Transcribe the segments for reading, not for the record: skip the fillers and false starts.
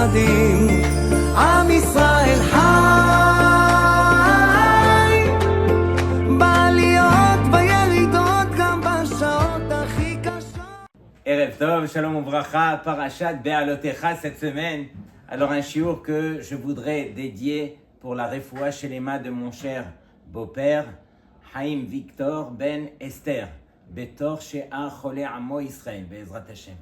מאוחדים, עם ישראל חי, בעליות בירידות גם בשעות הכי קשות. Erev Tov, Shalom Uvracha, Parashat Be'alotecha cette semaine. Alors un shiur que je voudrais dédier pour la refoua shelema de mon cher beau-père, Haïm Victor Ben Esther, Betor She'ar Chole Amo Israël, Be'ezrat Hashem.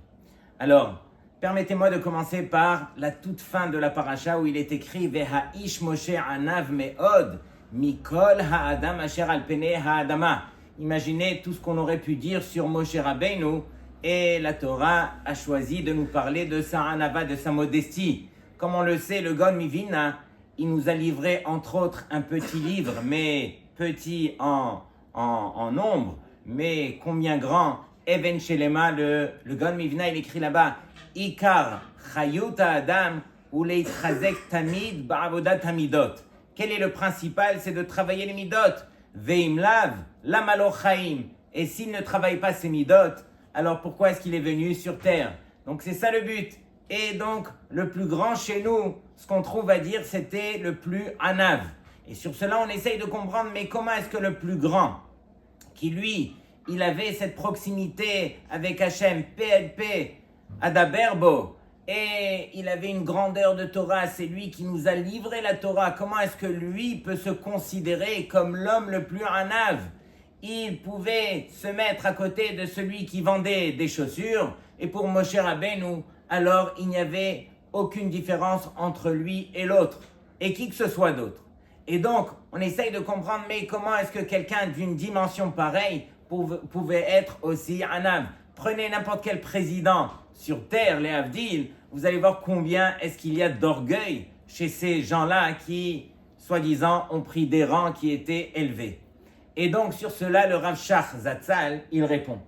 Alors, permettez-moi de commencer par la toute fin de la paracha où il est écrit Veha'ish Moshe Anav Me'od Mikol Ha'adam Asher Al Pene Ha'adama. Imaginez tout ce qu'on aurait pu dire sur Moshe Rabbeinu, et la Torah a choisi de nous parler de sa anava, de sa modestie. Comme on le sait, le Gaon Mivina, il nous a livré entre autres un petit livre, mais petit en nombre, mais combien grand. Even Shelema, le Gaon Mivina, il écrit là-bas Ikar Chayut Adam Uleitchazek Tamid Ba'avodat Hamidot. Quel est le principal? C'est de travailler les midot. Veimlav Lamalo Chaim. Et s'il ne travaille pas ces midot, alors pourquoi est-ce qu'il est venu sur terre? Donc c'est ça le but. Et donc le plus grand chez nous, ce qu'on trouve à dire, c'était le plus anav. Et sur cela, on essaye de comprendre, mais comment est-ce que le plus grand, qui lui, il avait cette proximité avec Hachem, PLP, Adaberbo, et il avait une grandeur de Torah, c'est lui qui nous a livré la Torah, comment est-ce que lui peut se considérer comme l'homme le plus anav? Il pouvait se mettre à côté de celui qui vendait des chaussures, et pour Moshe Rabbeinu, alors il n'y avait aucune différence entre lui et l'autre, et qui que ce soit d'autre. Et donc, on essaye de comprendre, mais comment est-ce que quelqu'un d'une dimension pareille pouvait être aussi anav? Prenez n'importe quel président sur terre, les Avdil, vous allez voir combien est-ce qu'il y a d'orgueil chez ces gens-là qui, soi-disant, ont pris des rangs qui étaient élevés. Et donc, sur cela, le Rav Shach Zatzal, il répond.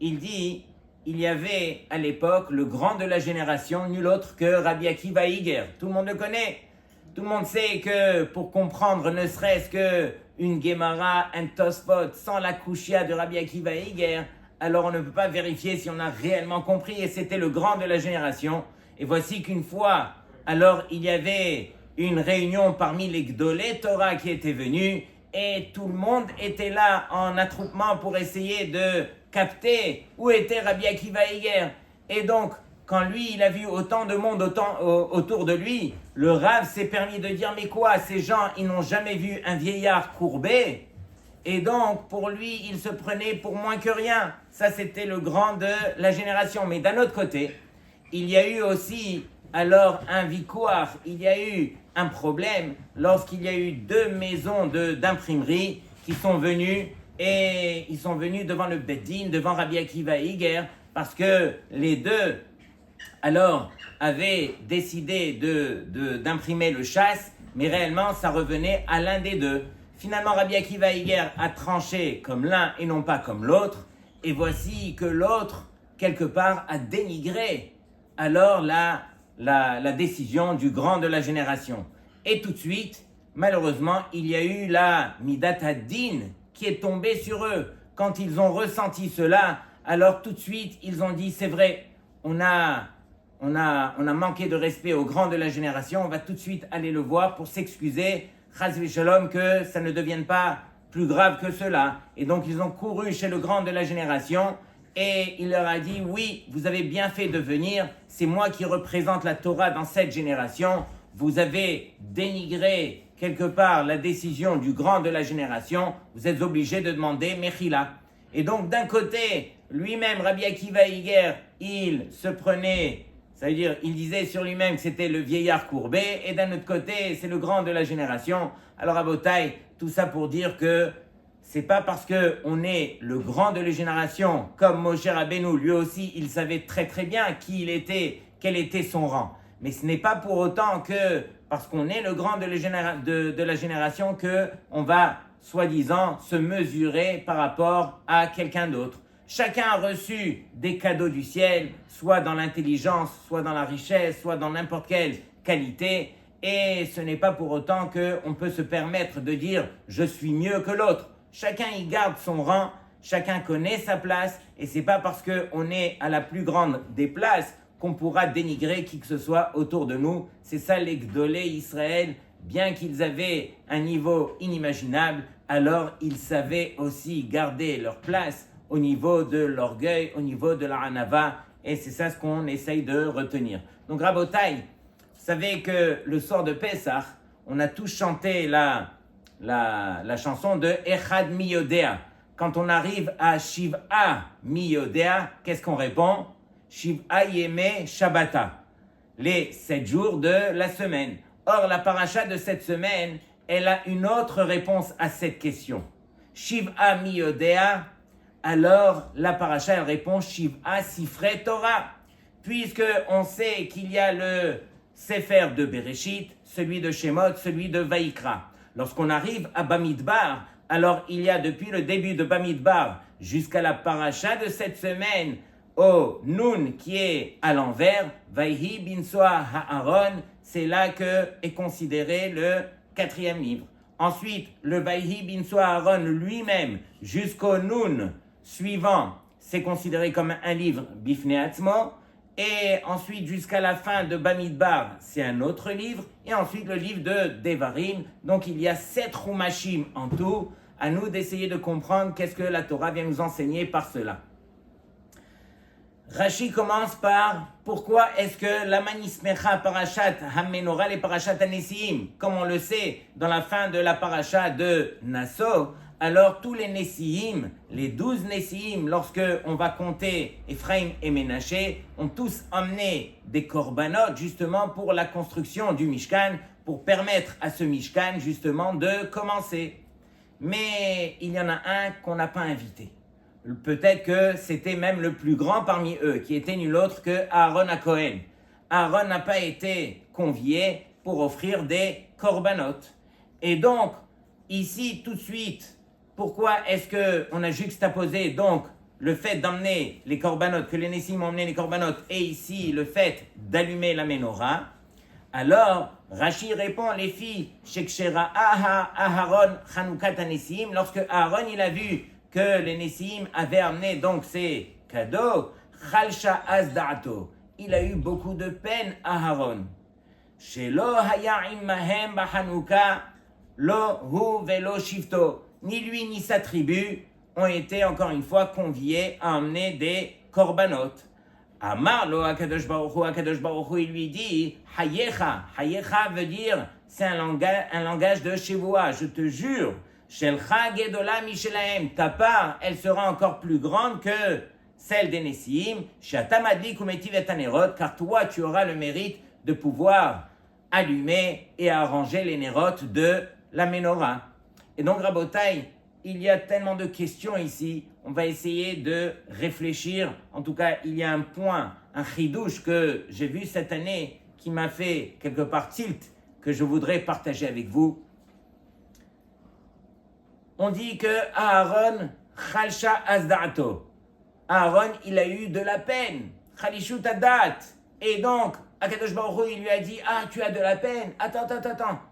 Il dit, il y avait à l'époque le grand de la génération, nul autre que Rabbi Akiva Iger. Tout le monde le connaît. Tout le monde sait que pour comprendre ne serait-ce qu'une Gemara, un Tosfot, sans la Kushia de Rabbi Akiva Iger, alors on ne peut pas vérifier si on a réellement compris. Et c'était le grand de la génération. Et voici qu'une fois, alors il y avait une réunion parmi les Gdolé Torah qui étaient venus, et tout le monde était là en attroupement pour essayer de capter où était Rabbi Akiva Iger. Et donc, quand lui, il a vu autant de monde autour de lui, le Rav s'est permis de dire, mais quoi, ces gens, ils n'ont jamais vu un vieillard courbé? Et donc, pour lui, il se prenait pour moins que rien. Ça, c'était le grand de la génération. Mais d'un autre côté, il y a eu aussi alors un vikouar, il y a eu un problème lorsqu'il y a eu deux maisons d'imprimerie qui sont venues, et ils sont venus devant le Beddin, devant Rabbi Akiva Iger, parce que les deux alors avaient décidé d'imprimer le chasse, mais réellement ça revenait à l'un des deux. Finalement, Rabbi Akiva Iger a tranché comme l'un et non pas comme l'autre, et voici que l'autre, quelque part, a dénigré alors la décision du grand de la génération. Et tout de suite, malheureusement, il y a eu la Midat Ad-Din qui est tombée sur eux. Quand ils ont ressenti cela, alors tout de suite, ils ont dit, c'est vrai, on a manqué de respect au grand de la génération, on va tout de suite aller le voir pour s'excuser, Chas v'Shalom, que ça ne devienne pas plus grave que cela. Et donc, ils ont couru chez le grand de la génération, et il leur a dit, oui, vous avez bien fait de venir, c'est moi qui représente la Torah dans cette génération, vous avez dénigré quelque part la décision du grand de la génération, vous êtes obligés de demander Mechila. Et donc d'un côté, lui-même, Rabbi Akiva Iger, il se prenait, ça veut dire, il disait sur lui-même que c'était le vieillard courbé, et d'un autre côté, c'est le grand de la génération. Alors à Botaï, tout ça pour dire que c'est pas parce qu'on est le grand de la génération, comme Moshe Rabbeinu, lui aussi, il savait très très bien qui il était, quel était son rang. Mais ce n'est pas pour autant que, parce qu'on est le grand de la génération, qu'on va, soi-disant, se mesurer par rapport à quelqu'un d'autre. Chacun a reçu des cadeaux du ciel, soit dans l'intelligence, soit dans la richesse, soit dans n'importe quelle qualité. Et ce n'est pas pour autant qu'on peut se permettre de dire « je suis mieux que l'autre ». Chacun y garde son rang, chacun connaît sa place, et c'est pas parce qu'on est à la plus grande des places qu'on pourra dénigrer qui que ce soit autour de nous. C'est ça les Gdolé Israël, bien qu'ils avaient un niveau inimaginable, alors ils savaient aussi garder leur place au niveau de l'orgueil, au niveau de la hanava, et c'est ça ce qu'on essaye de retenir. Donc Rabotai, vous savez que le soir de Pessah, on a tous chanté la chanson de Echad Miyodea. Quand on arrive à Shiv'a Miyodea, qu'est-ce qu'on répond? Shiv'a Yeme Shabbata, les 7 jours de la semaine. Or, la paracha de cette semaine, elle a une autre réponse à cette question. Shiv'a Miyodea, alors la paracha, elle répond Shiv'a Sifrei Torah. Puisque on sait qu'il y a le Sefer de Bereshit, celui de Shemot, celui de Vaïkra. Lorsqu'on arrive à Bamidbar, alors il y a depuis le début de Bamidbar jusqu'à la paracha de cette semaine, au Nun qui est à l'envers, Vaihi Binsoa Haaron, c'est là que est considéré le 4e livre. Ensuite, le Vaihi Binsoa Haaron lui-même jusqu'au Nun suivant, c'est considéré comme un livre Bifnei Atzmo. Et ensuite, jusqu'à la fin de Bamidbar, c'est un autre livre. Et ensuite, le livre de Devarim. Donc, il y a 7 Chumashim en tout. À nous d'essayer de comprendre qu'est-ce que la Torah vient nous enseigner par cela. Rashi commence par pourquoi est-ce que la Manismecha Parashat HaMenorah et Parashat HaNesiim, comme on le sait dans la fin de la Parasha de Nassau, alors tous les Nesiim, les 12 Nesiim, lorsque on va compter Ephraim et Ménaché, ont tous emmené des korbanot justement pour la construction du Mishkan, pour permettre à ce Mishkan justement de commencer. Mais il y en a un qu'on n'a pas invité. Peut-être que c'était même le plus grand parmi eux, qui était nul autre que Aaron à Cohen. Aaron n'a pas été convié pour offrir des korbanot. Et donc, ici, tout de suite, pourquoi est-ce qu'on a juxtaposé donc le fait d'emmener les korbanot, que les Nessim ont emmené les korbanot, et ici le fait d'allumer la menorah? Alors, Rashi répond, les filles, Shekshera Aha Aharon Chanoukat Nessim, lorsque Aaron il a vu que les Nessim avaient amené donc ces cadeaux, Chalsha Azda'ato, il a eu beaucoup de peine à Aaron. Shelo haya immahem b'Hanouka, lo hu velo shifto. Ni lui ni sa tribu ont été encore une fois conviés à emmener des korbanot. Amar lo Akadosh Baruch Hu, il lui dit Hayecha. Hayecha veut dire, c'est un langage de Shevoua, je te jure. Shelcha gedola mishelahem, ta part, elle sera encore plus grande que celle des Nessim. Shata madlik umetiv et anerot, car toi tu auras le mérite de pouvoir allumer et arranger les nérotes de la menorah. Et donc, Rabotai, il y a tellement de questions ici, on va essayer de réfléchir. En tout cas, il y a un point, un chidouche que j'ai vu cette année qui m'a fait quelque part tilt, que je voudrais partager avec vous. On dit que Aaron, Chalsha Azda'ato. Aaron, il a eu de la peine. Chalishut Adat. Et donc, Akadosh Baruch Hu, il lui a dit, ah, tu as de la peine, attends,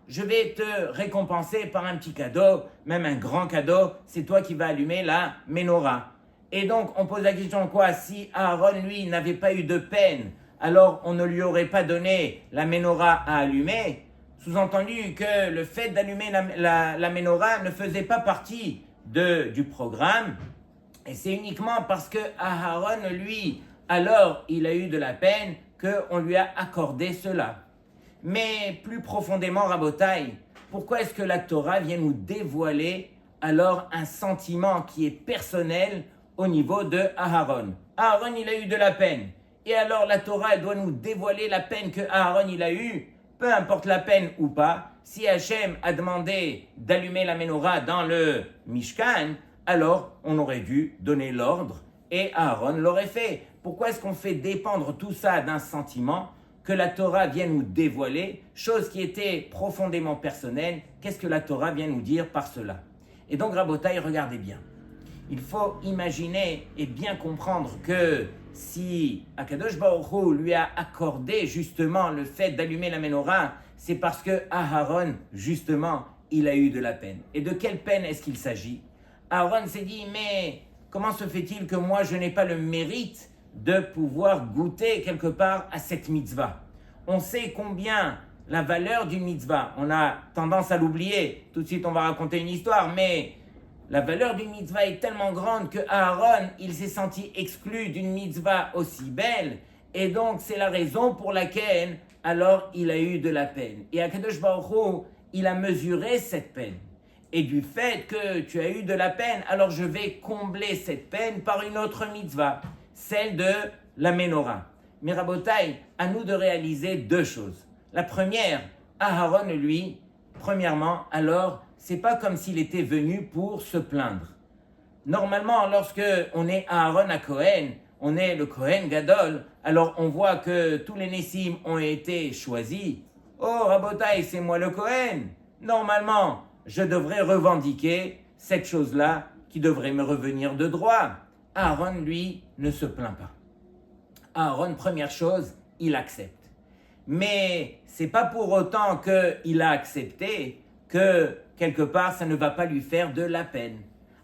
je vais te récompenser par un petit cadeau, même un grand cadeau, c'est toi qui vas allumer la menorah. Et donc, on pose la question, quoi, si Aaron, lui, n'avait pas eu de peine, alors on ne lui aurait pas donné la menorah à allumer, sous-entendu que le fait d'allumer la menorah ne faisait pas partie du programme, et c'est uniquement parce que Aaron, lui, alors il a eu de la peine, qu'on lui a accordé cela. Mais plus profondément, Rabotai, pourquoi est-ce que la Torah vient nous dévoiler alors un sentiment qui est personnel au niveau de Aaron? Aaron, il a eu de la peine. Et alors la Torah, elle doit nous dévoiler la peine que Aaron, il a eue, peu importe la peine ou pas. Si Hachem a demandé d'allumer la menorah dans le Mishkan, alors on aurait dû donner l'ordre et Aaron l'aurait fait. Pourquoi est-ce qu'on fait dépendre tout ça d'un sentiment que la Torah vient nous dévoiler, chose qui était profondément personnelle? Qu'est-ce que la Torah vient nous dire par cela? Et donc, Rabotai, regardez bien. Il faut imaginer et bien comprendre que si Akadosh Baruch Hu lui a accordé justement le fait d'allumer la menorah, c'est parce que Aaron, justement, il a eu de la peine. Et de quelle peine est-ce qu'il s'agit? Aaron s'est dit, mais comment se fait-il que moi je n'ai pas le mérite de pouvoir goûter quelque part à cette mitzvah. On sait combien la valeur d'une mitzvah, on a tendance à l'oublier. Tout de suite, on va raconter une histoire, mais la valeur d'une mitzvah est tellement grande que Aaron, il s'est senti exclu d'une mitzvah aussi belle, et donc c'est la raison pour laquelle alors il a eu de la peine. Et Akadosh Baruch Hu, il a mesuré cette peine. Et du fait que tu as eu de la peine, alors je vais combler cette peine par une autre mitzvah, celle de la Ménorah. Mais Rabotai, à nous de réaliser deux choses. La première, Aaron, lui, premièrement, alors, c'est pas comme s'il était venu pour se plaindre. Normalement, lorsque on est Aaron à Cohen, on est le Cohen Gadol, alors on voit que tous les Nessim ont été choisis. Oh, Rabotai, c'est moi le Cohen. Normalement, je devrais revendiquer cette chose-là qui devrait me revenir de droit. Aaron, lui, ne se plaint pas. Aaron, première chose, il accepte. Mais c'est pas pour autant qu'il a accepté que quelque part ça ne va pas lui faire de la peine.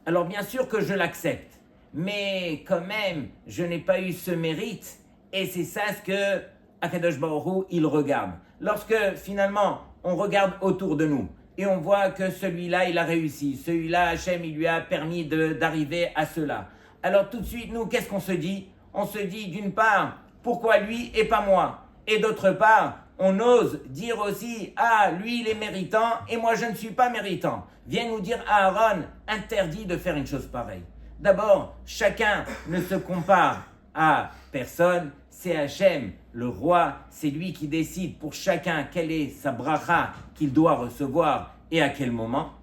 Alors bien sûr que je l'accepte, mais quand même je n'ai pas eu ce mérite et c'est ça ce que Akadosh Baruch Hu, il regarde. Lorsque finalement on regarde autour de nous et on voit que celui-là il a réussi, celui-là Hachem il lui a permis d'arriver à cela. Alors tout de suite nous qu'est-ce qu'on se dit? On se dit d'une part pourquoi lui et pas moi? Et d'autre part, on ose dire aussi, ah, lui il est méritant et moi je ne suis pas méritant. Viens nous dire, Aaron, interdit de faire une chose pareille. D'abord, chacun ne se compare à personne, c'est Hachem, le roi, c'est lui qui décide pour chacun quelle est sa bracha qu'il doit recevoir et à quel moment.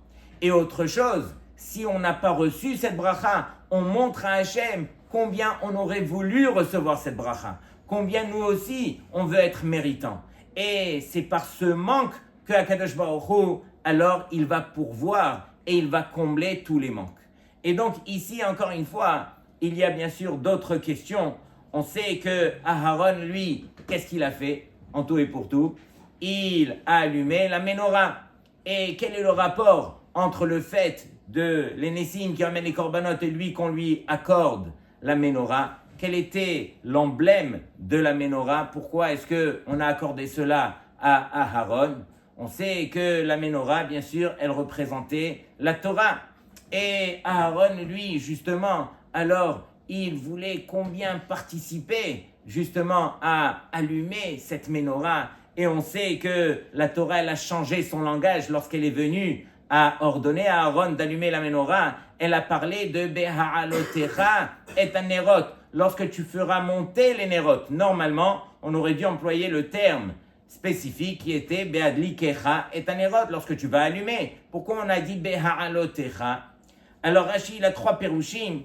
Et autre chose, si on n'a pas reçu cette bracha, on montre à Hachem combien on aurait voulu recevoir cette bracha. Combien nous aussi, on veut être méritant. Et c'est par ce manque que Akadosh Baruch Hu, alors il va pourvoir et il va combler tous les manques. Et donc ici, encore une fois, il y a bien sûr d'autres questions. On sait que Aaron, lui, qu'est-ce qu'il a fait en tout et pour tout? Il a allumé la Ménorah. Et quel est le rapport entre le fait de l'Enessim qui emmène les corbanotes et lui qu'on lui accorde la Ménorah? Quel était l'emblème de la Ménorah? Pourquoi est-ce qu'on a accordé cela à Aaron? On sait que la Ménorah, bien sûr, elle représentait la Torah. Et Aaron, lui, justement, alors, il voulait combien participer, justement, à allumer cette Ménorah. Et on sait que la Torah, elle a changé son langage lorsqu'elle est venue à ordonner à Aaron d'allumer la Ménorah. Elle a parlé de Beha'alotecha et Anerot. Lorsque tu feras monter les Nerot, normalement, on aurait dû employer le terme spécifique qui était Be'adlikecha et Anerot, lorsque tu vas allumer. Pourquoi on a dit Beha'alotecha? Alors Rashi, il a trois pérouchim.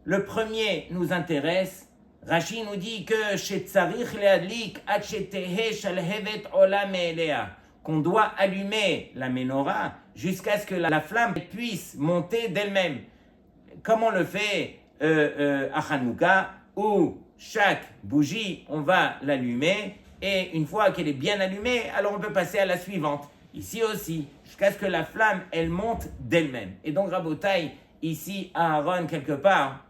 Le premier nous intéresse. Rashi nous dit que Shetzarich le'adlik ad shetehe shalhevet olam me'elea, qu'on doit allumer la Ménorah jusqu'à ce que la flamme puisse monter d'elle-même. Comme on le fait à Hanouka, où chaque bougie, on va l'allumer, et une fois qu'elle est bien allumée, alors on peut passer à la suivante. Ici aussi, jusqu'à ce que la flamme, elle monte d'elle-même. Et donc, Rabotai, ici, Aaron, quelque part,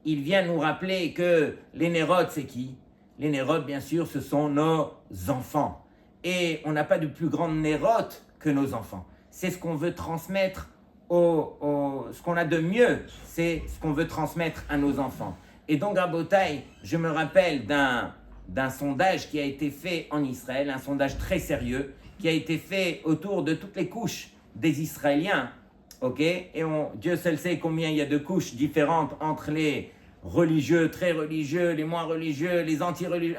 il vient nous rappeler que les Nérotes, c'est qui? Les Nérotes, bien sûr, ce sont nos enfants. Et on n'a pas de plus grande Nérote que nos enfants. C'est ce qu'on veut transmettre ce qu'on a de mieux, c'est ce qu'on veut transmettre à nos enfants. Et donc, Rabotai, je me rappelle d'un sondage qui a été fait en Israël, un sondage très sérieux, qui a été fait autour de toutes les couches des Israéliens, ok? Et Dieu seul sait combien il y a de couches différentes entre les religieux, très religieux, les moins religieux, les anti-religieux,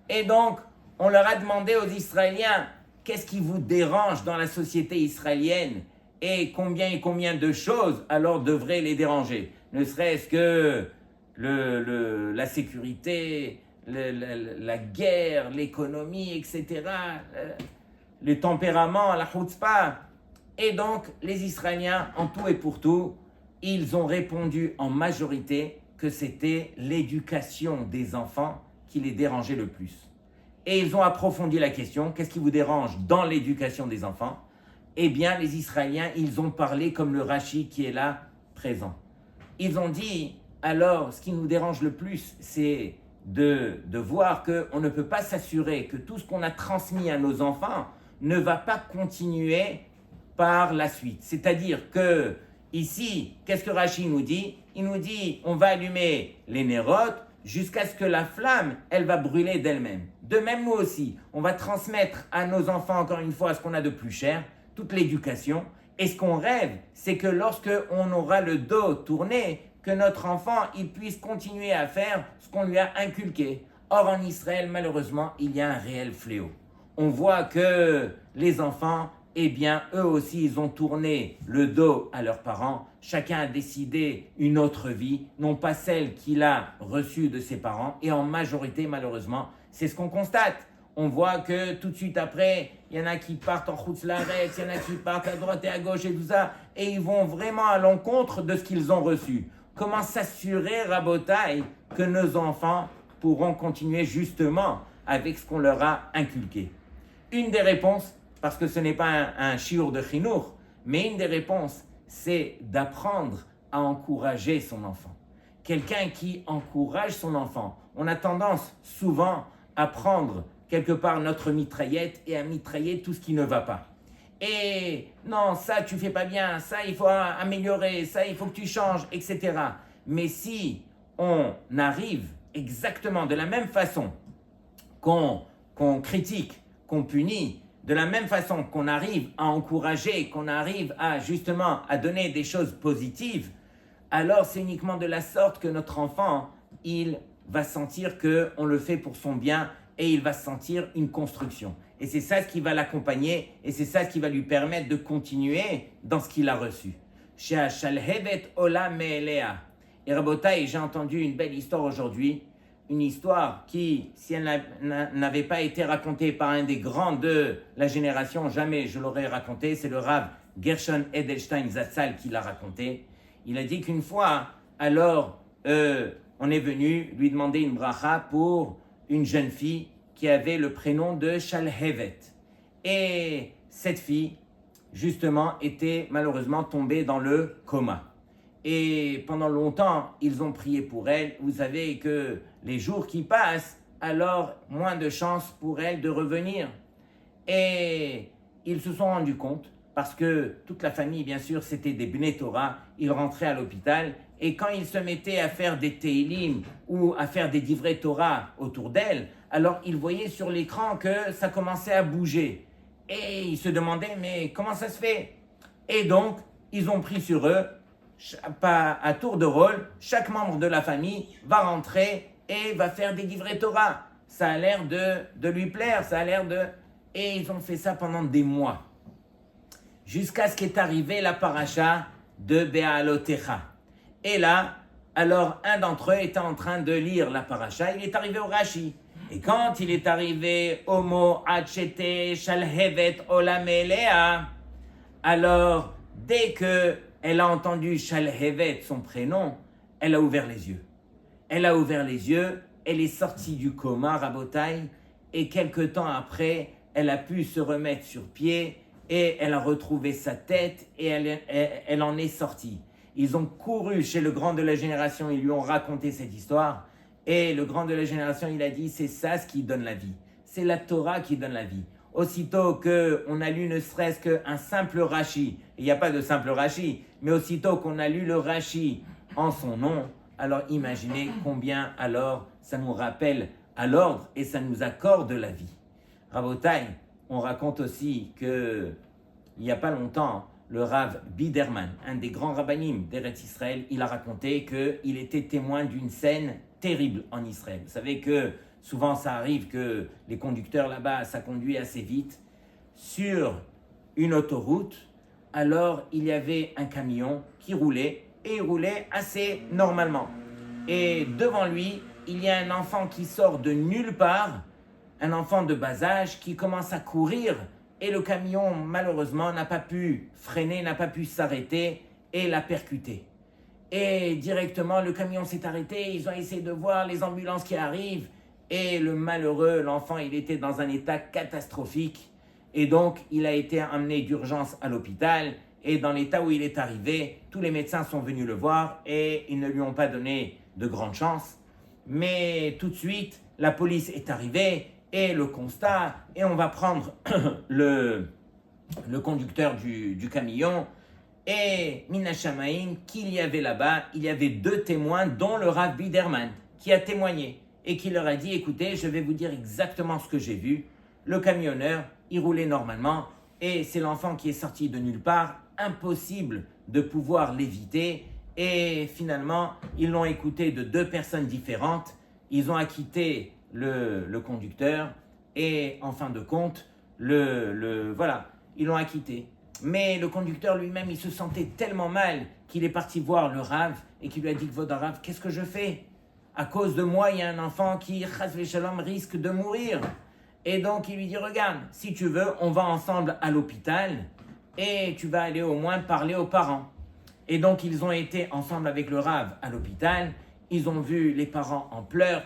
et donc, on leur a demandé aux Israéliens, qu'est-ce qui vous dérange dans la société israélienne? Et combien de choses alors devraient les déranger? Ne serait-ce que la sécurité, la guerre, l'économie, etc., le tempérament, la chutzpah. Et donc, les Israéliens, en tout et pour tout, ils ont répondu en majorité que c'était l'éducation des enfants qui les dérangeait le plus. Et ils ont approfondi la question, qu'est-ce qui vous dérange dans l'éducation des enfants? Eh bien, les Israéliens, ils ont parlé comme le Rashi qui est là, présent. Ils ont dit alors ce qui nous dérange le plus, c'est de voir qu'on ne peut pas s'assurer que tout ce qu'on a transmis à nos enfants ne va pas continuer par la suite. C'est-à-dire que ici, qu'est-ce que Rashi nous dit? Il nous dit, on va allumer les nérotes jusqu'à ce que la flamme, elle va brûler d'elle-même. De même, nous aussi, on va transmettre à nos enfants, encore une fois, ce qu'on a de plus cher, toute l'éducation. Et ce qu'on rêve, c'est que lorsque on aura le dos tourné, que notre enfant, il puisse continuer à faire ce qu'on lui a inculqué. Or, en Israël, malheureusement, il y a un réel fléau. On voit que les enfants, eh bien, eux aussi, ils ont tourné le dos à leurs parents. Chacun a décidé une autre vie, non pas celle qu'il a reçue de ses parents. Et en majorité, malheureusement, c'est ce qu'on constate. On voit que tout de suite après, il y en a qui partent en Chutz Laaretz, il y en a qui partent à droite et à gauche et tout ça, et ils vont vraiment à l'encontre de ce qu'ils ont reçu. Comment s'assurer, Rabotai, que nos enfants pourront continuer justement avec ce qu'on leur a inculqué? Une des réponses, parce que ce n'est pas un shiur de chinour, mais une des réponses, c'est d'apprendre à encourager son enfant. Quelqu'un qui encourage son enfant, on a tendance souvent à prendre quelque part notre mitraillette et à mitrailler tout ce qui ne va pas. Et non, ça tu fais pas bien, ça il faut améliorer, ça il faut que tu changes, etc. Mais si on arrive exactement de la même façon qu'on critique, qu'on punit, de la même façon qu'on arrive à encourager, qu'on arrive à justement à donner des choses positives, alors c'est uniquement de la sorte que notre enfant, il va sentir qu'on le fait pour son bien et il va sentir une construction. Et c'est ça ce qui va l'accompagner et c'est ça ce qui va lui permettre de continuer dans ce qu'il a reçu. Et Rabotai, j'ai entendu une belle histoire aujourd'hui, une histoire qui, si elle n'avait pas été racontée par un des grands de la génération, jamais je l'aurais racontée, c'est le Rav Gershon Edelstein Zatzal qui l'a raconté. Il a dit qu'une fois, alors, on est venu lui demander une bracha pour une jeune fille qui avait le prénom de Shalhevet. Et cette fille, justement, était malheureusement tombée dans le coma. Et pendant longtemps, ils ont prié pour elle. Vous savez que les jours qui passent, alors moins de chances pour elle de revenir. Et ils se sont rendus compte, parce que toute la famille, bien sûr, c'était des Bnei Torah, ils rentraient à l'hôpital, et quand ils se mettaient à faire des Teilim ou à faire des Divrei Torah autour d'elle, alors ils voyaient sur l'écran que ça commençait à bouger. Et ils se demandaient, mais comment ça se fait? Et donc, ils ont pris sur eux, à tour de rôle, chaque membre de la famille va rentrer et va faire des Divrei Torah. Ça a l'air de lui plaire, ça a l'air de... Et ils ont fait ça pendant des mois. Jusqu'à ce qu'est arrivé la paracha de Be'alotecha. Et là, alors un d'entre eux était en train de lire la paracha, il est arrivé au Rashi. Et quand il est arrivé au mot Achete Shalhevet Olamelea, alors dès qu'elle a entendu Shalhevet, son prénom, elle a ouvert les yeux. Elle a ouvert les yeux, elle est sortie du coma, Rabotai, et quelque temps après, elle a pu se remettre sur pied et elle a retrouvé sa tête et elle en est sortie. Ils ont couru chez le grand de la génération, ils lui ont raconté cette histoire. Et le grand de la génération, il a dit, c'est ça ce qui donne la vie. C'est la Torah qui donne la vie. Aussitôt qu'on a lu ne serait-ce qu'un simple Rashi, il n'y a pas de simple Rashi, mais aussitôt qu'on a lu le Rashi en son nom, alors imaginez combien alors ça nous rappelle à l'ordre et ça nous accorde la vie. Rabotai, on raconte aussi qu'il n'y a pas longtemps, le Rav Biderman, un des grands rabbinim d'Eretz Israël, il a raconté qu'il était témoin d'une scène terrible en Israël. Vous savez que souvent ça arrive que les conducteurs là-bas, ça conduit assez vite. Sur une autoroute, alors il y avait un camion qui roulait et il roulait assez normalement. Et devant lui, il y a un enfant qui sort de nulle part, un enfant de bas âge qui commence à courir. Et le camion, malheureusement, n'a pas pu freiner, n'a pas pu s'arrêter et l'a percuté. Et directement, le camion s'est arrêté, ils ont essayé de voir les ambulances qui arrivent. Et le malheureux, l'enfant, il était dans un état catastrophique. Et donc, il a été amené d'urgence à l'hôpital. Et dans l'état où il est arrivé, tous les médecins sont venus le voir et ils ne lui ont pas donné de grande chance. Mais tout de suite, la police est arrivée et le constat, et on va prendre le conducteur du camion. Et Mina Shamaim, qu'il y avait là-bas, il y avait 2 témoins, dont le Rav Biderman, qui a témoigné et qui leur a dit, écoutez, je vais vous dire exactement ce que j'ai vu. Le camionneur, il roulait normalement et c'est l'enfant qui est sorti de nulle part, impossible de pouvoir l'éviter. Et finalement, ils l'ont écouté de 2 personnes différentes. Ils ont acquitté le conducteur et en fin de compte, voilà, ils l'ont acquitté. Mais le conducteur lui-même, il se sentait tellement mal qu'il est parti voir le Rav et qu'il lui a dit, Kvod Rav, qu'est-ce que je fais? À cause de moi, il y a un enfant qui, chas v'shalom, risque de mourir. Et donc, il lui dit, regarde, si tu veux, on va ensemble à l'hôpital et tu vas aller au moins parler aux parents. Et donc, ils ont été ensemble avec le Rav à l'hôpital. Ils ont vu les parents en pleurs.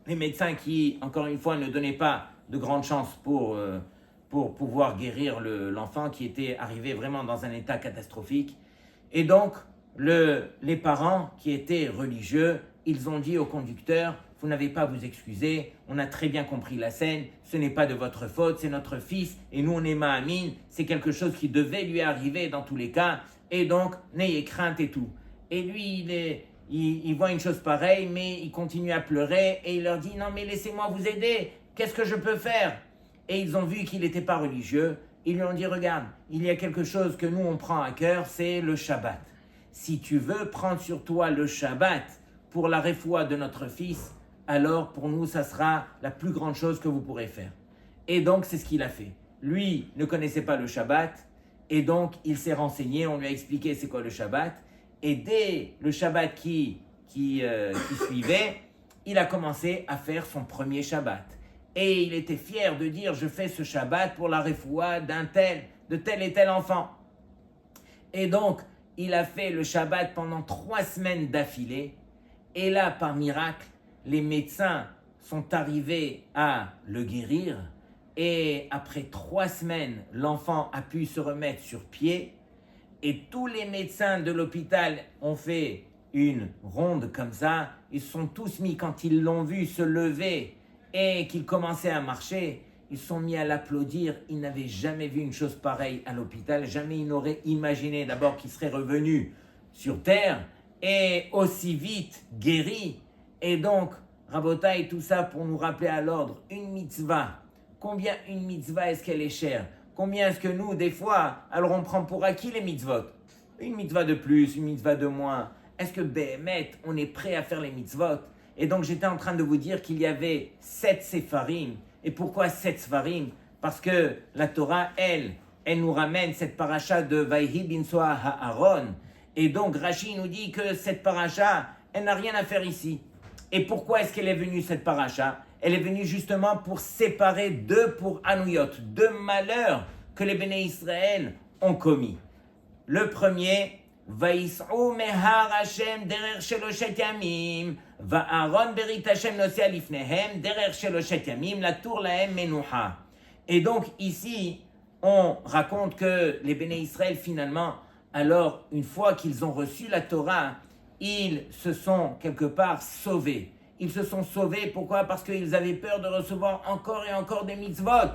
Les médecins qui, encore une fois, ne donnaient pas de grande chance pour pouvoir guérir l'enfant qui était arrivé vraiment dans un état catastrophique. Et donc, les parents qui étaient religieux, ils ont dit au conducteur, vous n'avez pas à vous excuser, on a très bien compris la scène, ce n'est pas de votre faute, c'est notre fils, et nous on est Mahamine, c'est quelque chose qui devait lui arriver dans tous les cas, et donc, n'ayez crainte et tout. Et lui, il voit une chose pareille, mais il continue à pleurer, et il leur dit, non mais laissez-moi vous aider, qu'est-ce que je peux faire? Et ils ont vu qu'il n'était pas religieux. Ils lui ont dit, regarde, il y a quelque chose que nous, on prend à cœur, c'est le Shabbat. Si tu veux prendre sur toi le Shabbat pour la refoua de notre fils, alors pour nous, ça sera la plus grande chose que vous pourrez faire. Et donc, c'est ce qu'il a fait. Lui ne connaissait pas le Shabbat, et donc, il s'est renseigné, on lui a expliqué c'est quoi le Shabbat, et dès le Shabbat qui suivait, il a commencé à faire son premier Shabbat. Et il était fier de dire, je fais ce Shabbat pour la refoua de tel et tel enfant. Et donc, il a fait le Shabbat pendant 3 semaines d'affilée. Et là, par miracle, les médecins sont arrivés à le guérir. Et après 3 semaines, l'enfant a pu se remettre sur pied. Et tous les médecins de l'hôpital ont fait une ronde comme ça. Ils se sont tous mis, quand ils l'ont vu se lever, et qu'il commençait à marcher, ils sont mis à l'applaudir. Ils n'avaient jamais vu une chose pareille à l'hôpital. Jamais ils n'auraient imaginé d'abord qu'il serait revenu sur terre et aussi vite guéri. Et donc, Rabotai, tout ça pour nous rappeler à l'ordre, une mitzvah. Combien une mitzvah est-ce qu'elle est chère? Combien est-ce que nous, des fois, alors on prend pour acquis les mitzvot? Une mitzvah de plus, une mitzvah de moins. Est-ce que, Béhémet, on est prêt à faire les mitzvot? Et donc, j'étais en train de vous dire qu'il y avait 7 séfarim. Et pourquoi 7 séfarim? Parce que la Torah, elle nous ramène cette paracha de Vayhi binsoa ha'aron. Et donc, Rashi nous dit que cette paracha, elle n'a rien à faire ici. Et pourquoi est-ce qu'elle est venue, cette paracha? Elle est venue justement pour séparer 2 pour Anouyot, 2 malheurs que les Béné Israël ont commis. Le premier, Vaïs'ou mehar Hashem derer sheloshet yamim, va'aron berit Hashem nosea lifnehem derer sheloshet yamim, la tour lahem menuha. Et donc ici, on raconte que les Béné Israël finalement, alors une fois qu'ils ont reçu la Torah, ils se sont quelque part sauvés. Ils se sont sauvés, pourquoi? Parce qu'ils avaient peur de recevoir encore et encore des mitzvot.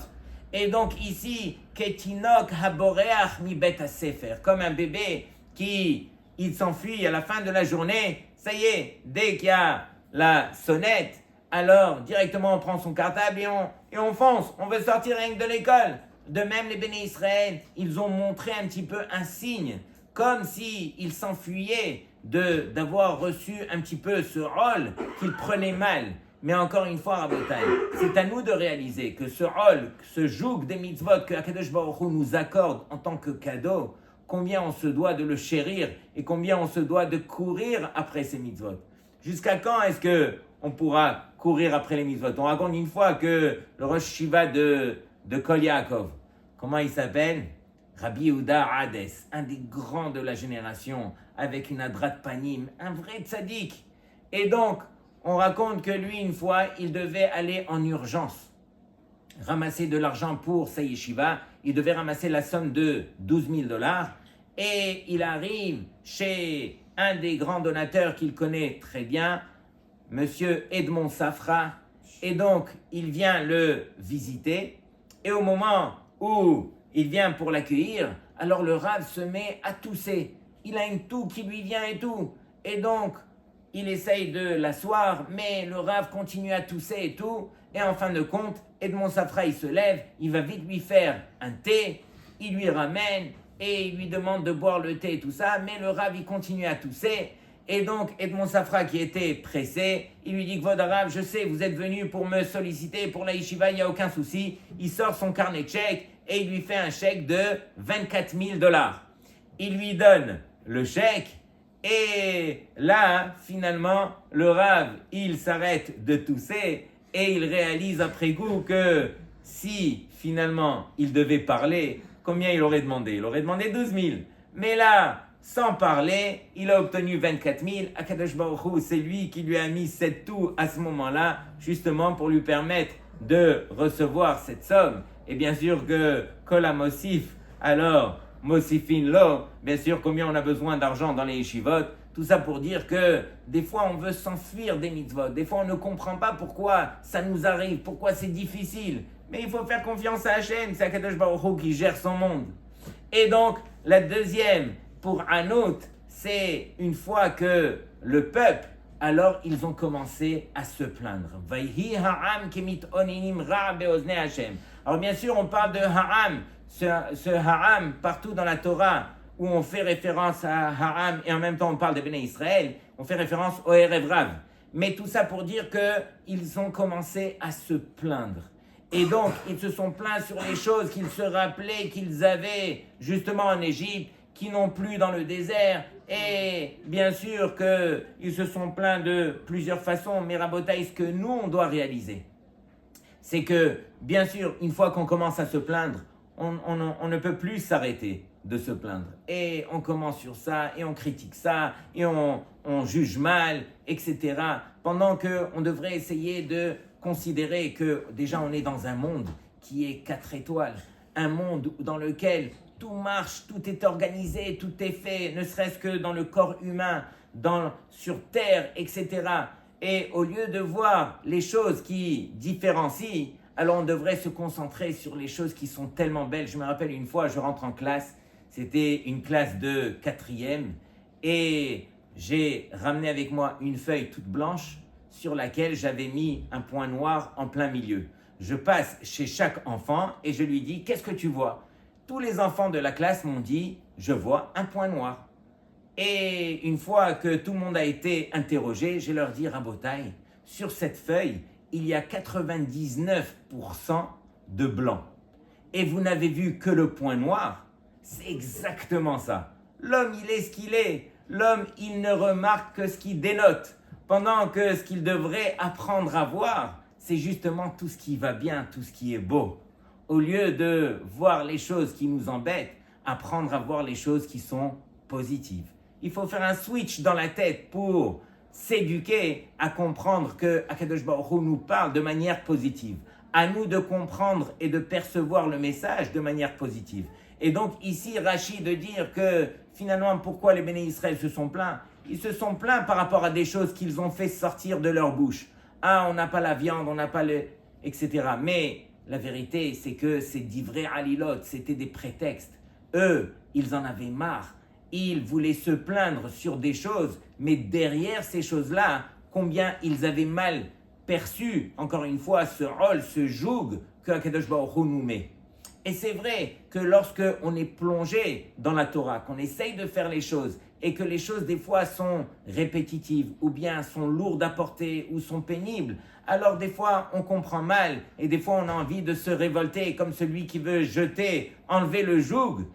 Et donc ici, Ketinok haboreach mi bet hasefer, comme un bébé qui il s'enfuit à la fin de la journée, ça y est, dès qu'il y a la sonnette, alors directement on prend son cartable et on fonce, on veut sortir rien que de l'école. De même les Béné Israël, ils ont montré un petit peu un signe, comme s'ils s'enfuyaient d'avoir reçu un petit peu ce rôle qu'ils prenaient mal. Mais encore une fois, Rabotai, c'est à nous de réaliser que ce rôle, ce joug des mitzvot que Akadosh Baruch Hu nous accorde en tant que cadeau, combien on se doit de le chérir et combien on se doit de courir après ces mitzvot. Jusqu'à quand est-ce qu'on pourra courir après les mitzvot? On raconte une fois que le Rosh Shiva de Kol Yaakov, comment il s'appelle? Rabbi Yehuda Hades, un des grands de la génération, avec une adrat panim, un vrai tzaddik. Et donc, on raconte que lui, une fois, il devait aller en urgence, ramasser de l'argent pour sa yeshiva. Il devait ramasser la somme de $12,000. et il arrive chez un des grands donateurs qu'il connaît très bien, Monsieur Edmond Safra, et donc il vient le visiter, et au moment où il vient pour l'accueillir, alors le Rav se met à tousser. Il a une toux qui lui vient et tout, et donc il essaye de l'asseoir, mais le Rav continue à tousser et tout, et en fin de compte, Edmond Safra il se lève, il va vite lui faire un thé, il lui ramène, et il lui demande de boire le thé et tout ça, mais le Rav il continue à tousser. Et donc, Edmond Safra, qui était pressé, il lui dit, Kvod Rav, je sais, vous êtes venu pour me solliciter pour la yeshiva, il n'y a aucun souci. Il sort son carnet de chèques et il lui fait un chèque de 24 000 $. Il lui donne le chèque et là, finalement, le Rav, il s'arrête de tousser et il réalise après coup que si, finalement, il devait parler, combien il aurait demandé? Il aurait demandé 12 000. Mais là, sans parler, il a obtenu 24 000. Akadosh Baruch Hu, c'est lui qui lui a mis cette toux à ce moment-là, justement pour lui permettre de recevoir cette somme. Et bien sûr que Kol HaMosif, alors Mosifin Lo, bien sûr combien on a besoin d'argent dans les yeshivot. Tout ça pour dire que des fois on veut s'enfuir des mitzvot, des fois on ne comprend pas pourquoi ça nous arrive, pourquoi c'est difficile. Mais il faut faire confiance à Hachem, c'est Akadosh Baruch Hu qui gère son monde. Et donc la deuxième, pour Anout, c'est une fois que le peuple, alors ils ont commencé à se plaindre. Alors bien sûr, on parle de Ha'am, ce Ha'am partout dans la Torah, où on fait référence à Ha'am et en même temps on parle de Béné Israël, on fait référence au Erev Rav. Mais tout ça pour dire qu'ils ont commencé à se plaindre. Et donc, ils se sont plaints sur les choses qu'ils se rappelaient qu'ils avaient justement en Égypte, qui n'ont plus dans le désert, et bien sûr qu'ils se sont plaints de plusieurs façons, mais Rabotaï, ce que nous on doit réaliser, c'est que bien sûr, une fois qu'on commence à se plaindre, on ne peut plus s'arrêter de se plaindre, et on commence sur ça, et on critique ça, et on juge mal, etc., pendant qu'on devrait essayer de considérer que déjà on est dans un monde qui est 4 étoiles, un monde dans lequel tout marche, tout est organisé, tout est fait, ne serait-ce que dans le corps humain, sur terre, etc. Et au lieu de voir les choses qui différencient, alors on devrait se concentrer sur les choses qui sont tellement belles. Je me rappelle une fois, je rentre en classe, c'était une classe de 4e, et j'ai ramené avec moi une feuille toute blanche sur laquelle j'avais mis un point noir en plein milieu. Je passe chez chaque enfant et je lui dis « Qu'est-ce que tu vois ?» Tous les enfants de la classe m'ont dit « Je vois un point noir ». Et une fois que tout le monde a été interrogé, je leur dis « Rabotaï, sur cette feuille, il y a 99% de blanc. Et vous n'avez vu que le point noir ?» C'est exactement ça. L'homme, il est ce qu'il est. L'homme, il ne remarque que ce qu'il dénote. Pendant que ce qu'il devrait apprendre à voir, c'est justement tout ce qui va bien, tout ce qui est beau. Au lieu de voir les choses qui nous embêtent, apprendre à voir les choses qui sont positives. Il faut faire un switch dans la tête pour s'éduquer à comprendre que Akadosh Baruch Hu nous parle de manière positive. À nous de comprendre et de percevoir le message de manière positive. Et donc ici, Rashi de dire que finalement, pourquoi les Béné Israël se sont plaints? Ils se sont plaints par rapport à des choses qu'ils ont fait sortir de leur bouche. Ah, on n'a pas la viande, on n'a pas le... etc. Mais la vérité, c'est que c'est d'ivrei alilot, c'était des prétextes. Eux, ils en avaient marre. Ils voulaient se plaindre sur des choses, mais derrière ces choses-là, combien ils avaient mal perçu, encore une fois, ce rôle, ce joug que Akadosh Baruch Hu nous met. Et c'est vrai que lorsque on est plongé dans la Torah, qu'on essaye de faire les choses, et que les choses des fois sont répétitives, ou bien sont lourdes à porter, ou sont pénibles, alors des fois on comprend mal, et des fois on a envie de se révolter, comme celui qui veut enlever le joug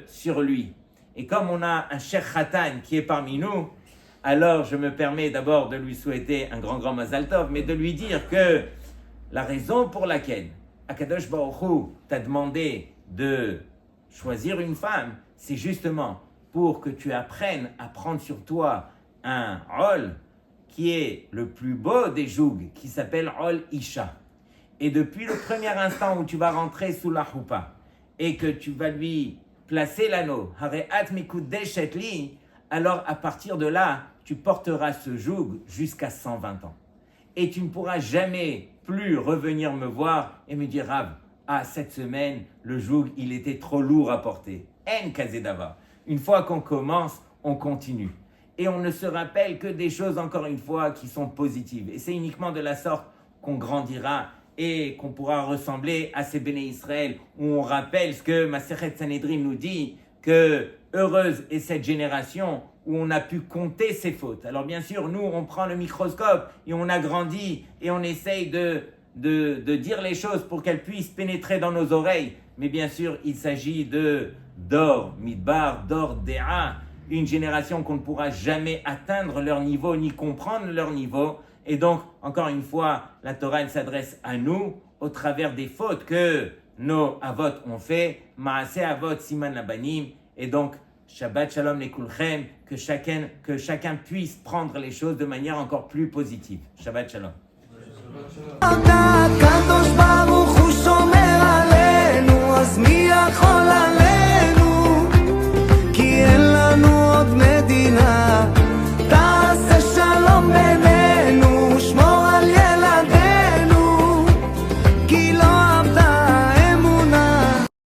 sur lui. Et comme on a un Sheikh Khatan qui est parmi nous, alors je me permets d'abord de lui souhaiter un grand Mazal Tov, mais de lui dire que la raison pour laquelle Akadosh Baruch Hu t'a demandé de choisir une femme, c'est justement pour que tu apprennes à prendre sur toi un rôle qui est le plus beau des jougs, qui s'appelle rôle Isha. Et depuis le premier instant où tu vas rentrer sous la choupa et que tu vas lui placer l'anneau, Hareat mikudeshet li, alors à partir de là, tu porteras ce joug jusqu'à 120 ans. Et tu ne pourras jamais plus revenir me voir et me dire, Rav, cette semaine, le joug, il était trop lourd à porter. En kazedava. Une fois qu'on commence, on continue. Et on ne se rappelle que des choses, encore une fois, qui sont positives. Et c'est uniquement de la sorte qu'on grandira et qu'on pourra ressembler à ces béné Israël, où on rappelle ce que Masechet Sanhedrin nous dit, que heureuse est cette génération où on a pu compter ses fautes. Alors bien sûr, nous, on prend le microscope et on agrandit et on essaye de dire les choses pour qu'elles puissent pénétrer dans nos oreilles. Mais bien sûr, il s'agit d'or, midbar, d'or, déa, une génération qu'on ne pourra jamais atteindre leur niveau ni comprendre leur niveau. Et donc, encore une fois, la Torah, elle s'adresse à nous au travers des fautes que nos avot ont fait, Maaseh avot siman labanim. Et donc, Shabbat shalom lekulchem, que chacun puisse prendre les choses de manière encore plus positive. Shabbat shalom.